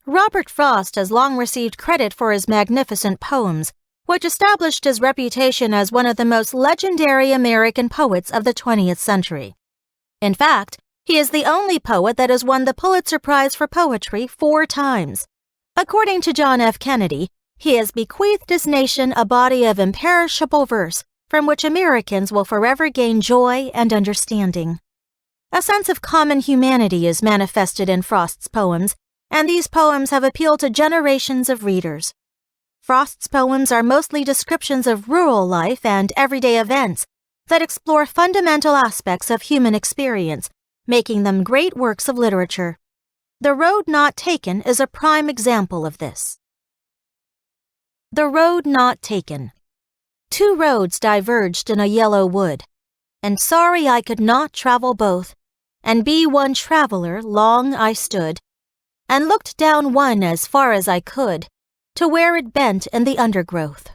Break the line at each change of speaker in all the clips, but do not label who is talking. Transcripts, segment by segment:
Robert Frost has long received credit for his magnificent poems, which established his reputation as one of the most legendary American poets of the 20th century. In fact, he is the only poet that has won the Pulitzer Prize for Poetry 4 times. According to John F. Kennedy, he has bequeathed his nation a body of imperishable verse from which Americans will forever gain joy and understanding. A sense of common humanity is manifested in Frost's poems, and these poems have appealed to generations of readers. Frost's poems are mostly descriptions of rural life and everyday events that explore fundamental aspects of human experience, making them great works of literature. The Road Not Taken is a prime example of this. The Road Not Taken. 2 roads diverged in a yellow wood, and sorry I could not travel both, and be one traveler long I stood, and looked down one as far as I could, to where it bent in the undergrowth.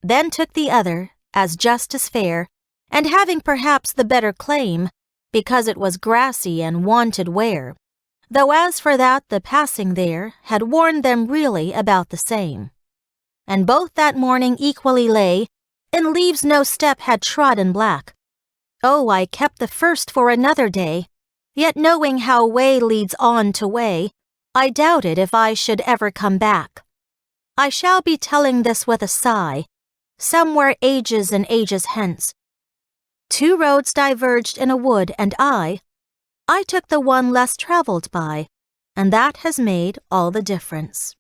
Then took the other, as just as fair, and having perhaps the better claim, because it was grassy and wanted wear, though as for that the passing there had worn them really about the same. And both that morning equally lay, in leaves no step had trodden black. Oh, I kept the first for another day, yet knowing how way leads on to way, I doubted if I should ever come back. I shall be telling this with a sigh, somewhere ages and ages hence. 2 roads diverged in a wood, and I took the one less traveled by, and that has made all the difference.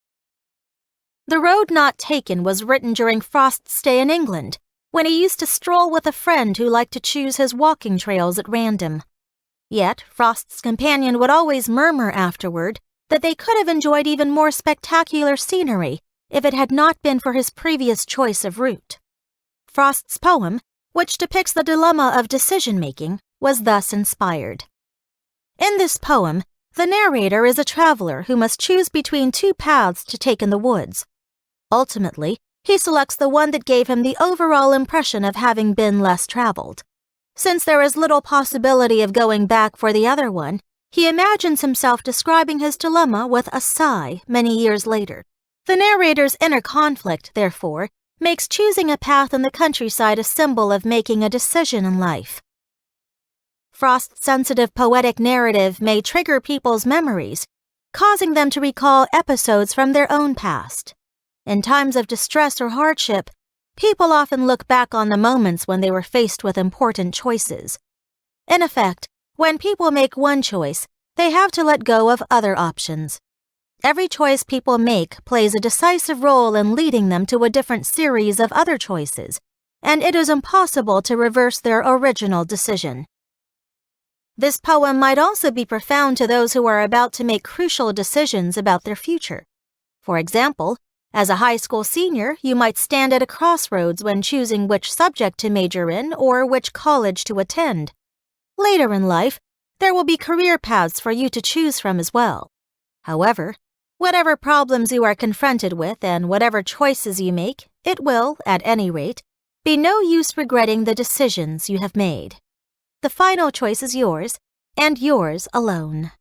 The Road Not Taken was written during Frost's stay in England, when he used to stroll with a friend who liked to choose his walking trails at random. Yet Frost's companion would always murmur afterward that they could have enjoyed even more spectacular scenery if it had not been for his previous choice of route. Frost's poem, which depicts the dilemma of decision-making, was thus inspired. In this poem, the narrator is a traveler who must choose between 2 paths to take in the woods. Ultimately, he selects the one that gave him the overall impression of having been less traveled. Since there is little possibility of going back for the other one, he imagines himself describing his dilemma with a sigh many years later. The narrator's inner conflict, therefore, makes choosing a path in the countryside a symbol of making a decision in life. Frost's sensitive poetic narrative may trigger people's memories, causing them to recall episodes from their own past. In times of distress or hardship, people often look back on the moments when they were faced with important choices. In effect, when people make one choice, they have to let go of other options. Every choice people make plays a decisive role in leading them to a different series of other choices, and it is impossible to reverse their original decision. This poem might also be profound to those who are about to make crucial decisions about their future. For example, as a high school senior, you might stand at a crossroads when choosing which subject to major in or which college to attend. Later in life, there will be career paths for you to choose from as well. However, whatever problems you are confronted with and whatever choices you make, it will, at any rate, be no use regretting the decisions you have made. The final choice is yours, and yours alone.